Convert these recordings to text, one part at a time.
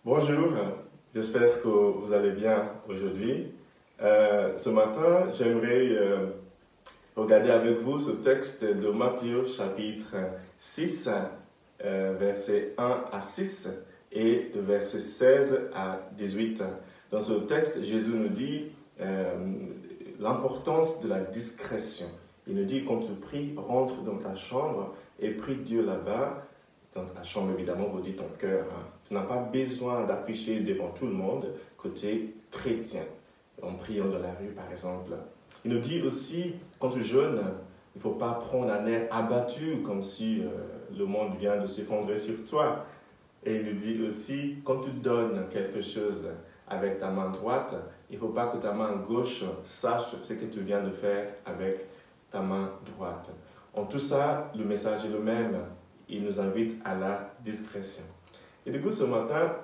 Bonjour, j'espère que vous allez bien aujourd'hui. Ce matin, j'aimerais regarder avec vous ce texte de Matthieu chapitre 6, versets 1 à 6 et de versets 16 à 18. Dans ce texte, Jésus nous dit l'importance de la discrétion. Il nous dit quand tu pries, rentre dans ta chambre et prie Dieu là-bas. Dans ta chambre, évidemment, vous dites ton cœur. Tu n'as pas besoin d'afficher devant tout le monde que tu es chrétien, en priant dans la rue, par exemple. Il nous dit aussi, quand tu jeûnes, il ne faut pas prendre un air abattu, comme si le monde vient de s'effondrer sur toi. Et il nous dit aussi, quand tu donnes quelque chose avec ta main droite, il ne faut pas que ta main gauche sache ce que tu viens de faire avec ta main droite. En tout ça, le message est le même. Il nous invite à la discrétion. Et du coup, ce matin,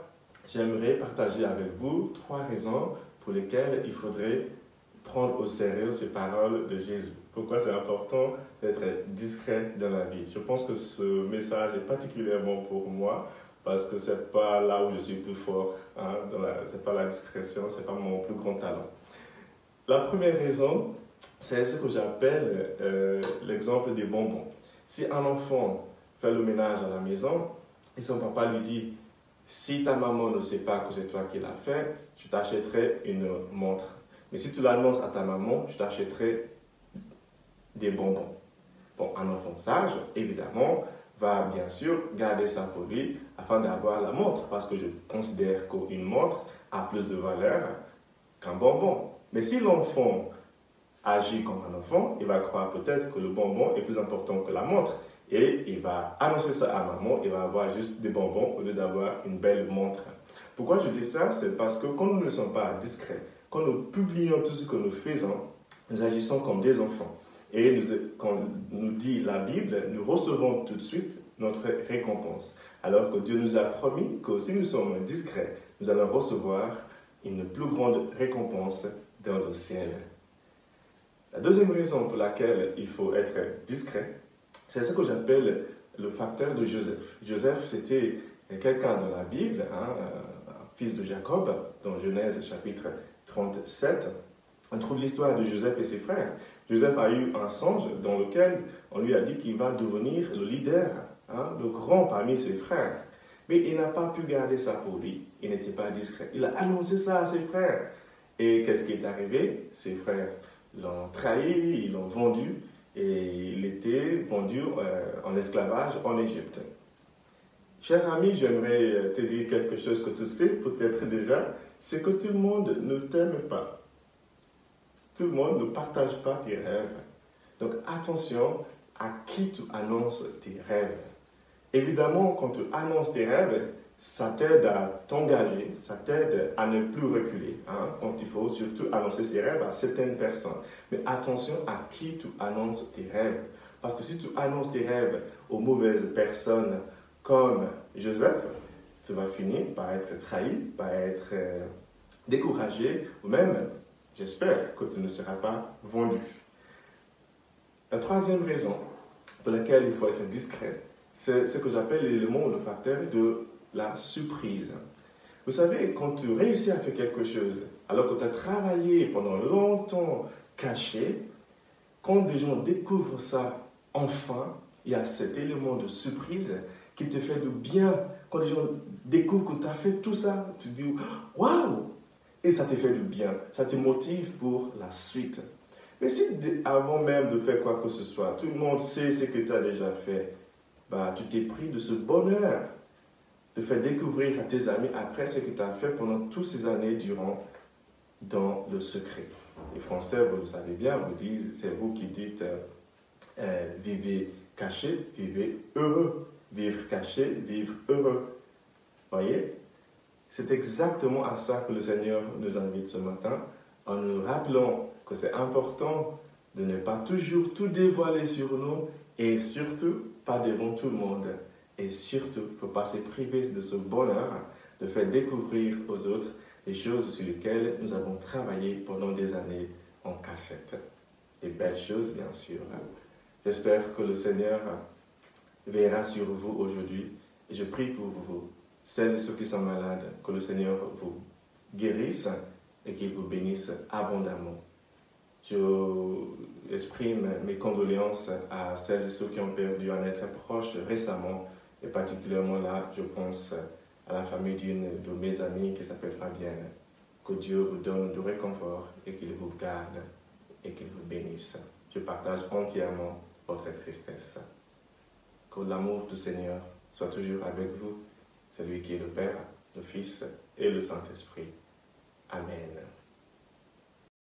j'aimerais partager avec vous 3 raisons pour lesquelles il faudrait prendre au sérieux ces paroles de Jésus. Pourquoi c'est important d'être discret dans la vie. Je pense que ce message est particulièrement pour moi parce que ce n'est pas là où je suis plus fort. Ce n'est pas la discrétion, ce n'est pas mon plus grand talent. La première raison, c'est ce que j'appelle l'exemple des bonbons. Si un enfant fait le ménage à la maison et son papa lui dit « Si ta maman ne sait pas que c'est toi qui l'as fait, je t'achèterai une montre. Mais si tu l'annonces à ta maman, je t'achèterai des bonbons. » Bon, un enfant sage, évidemment, va bien sûr garder ça pour lui afin d'avoir la montre parce que je considère qu'une montre a plus de valeur qu'un bonbon. Mais si l'enfant agit comme un enfant, il va croire peut-être que le bonbon est plus important que la montre. Et il va annoncer ça à maman, il va avoir juste des bonbons au lieu d'avoir une belle montre. Pourquoi je dis ça? C'est parce que quand nous ne sommes pas discrets, quand nous publions tout ce que nous faisons, nous agissons comme des enfants. Et quand nous dit la Bible, nous recevons tout de suite notre récompense. Alors que Dieu nous a promis que si nous sommes discrets, nous allons recevoir une plus grande récompense dans le ciel. La deuxième raison pour laquelle il faut être discret, c'est ce que j'appelle le facteur de Joseph. Joseph, c'était quelqu'un dans la Bible, un fils de Jacob, dans Genèse chapitre 37. On trouve l'histoire de Joseph et ses frères. Joseph a eu un songe dans lequel on lui a dit qu'il va devenir le leader, le grand parmi ses frères. Mais il n'a pas pu garder ça pour lui. Il n'était pas discret. Il a annoncé ça à ses frères. Et qu'est-ce qui est arrivé? Ses frères l'ont trahi, ils l'ont vendu. Et il était vendu en esclavage en Égypte. Cher ami, j'aimerais te dire quelque chose que tu sais peut-être déjà, c'est que tout le monde ne t'aime pas. Tout le monde ne partage pas tes rêves. Donc attention à qui tu annonces tes rêves. Évidemment, quand tu annonces tes rêves, ça t'aide à t'engager, ça t'aide à ne plus reculer. Quand il faut surtout annoncer ses rêves à certaines personnes. Mais attention à qui tu annonces tes rêves. Parce que si tu annonces tes rêves aux mauvaises personnes comme Joseph, tu vas finir par être trahi, par être découragé, ou même, j'espère, que tu ne seras pas vendu. La troisième raison pour laquelle il faut être discret, c'est ce que j'appelle l'élément ou le facteur de la surprise. Vous savez, quand tu réussis à faire quelque chose, alors que tu as travaillé pendant longtemps caché, quand des gens découvrent ça, enfin, il y a cet élément de surprise qui te fait du bien. Quand les gens découvrent que tu as fait tout ça, tu te dis « Waouh !» Et ça te fait du bien, ça te motive pour la suite. Mais si avant même de faire quoi que ce soit, tout le monde sait ce que tu as déjà fait, tu t'es pris de ce bonheur de faire découvrir à tes amis après ce que tu as fait pendant toutes ces années durant dans le secret. Les Français, vous le savez bien, vous disent, c'est vous qui dites vivez caché, vivez heureux. Vivre caché, vivre heureux. Voyez? C'est exactement à ça que le Seigneur nous invite ce matin, en nous rappelant que c'est important de ne pas toujours tout dévoiler sur nous et surtout pas devant tout le monde. Et surtout, il ne faut pas se priver de ce bonheur de faire découvrir aux autres les choses sur lesquelles nous avons travaillé pendant des années en cachette. Des belles choses, bien sûr. J'espère que le Seigneur veillera sur vous aujourd'hui. Et je prie pour vous, celles et ceux qui sont malades, que le Seigneur vous guérisse et qu'il vous bénisse abondamment. Je exprime mes condoléances à celles et ceux qui ont perdu un être proche récemment, et particulièrement là, je pense à la famille d'une de mes amies qui s'appelle Fabienne. Que Dieu vous donne du réconfort et qu'il vous garde et qu'il vous bénisse. Je partage entièrement votre tristesse. Que l'amour du Seigneur soit toujours avec vous, celui qui est le Père, le Fils et le Saint-Esprit. Amen.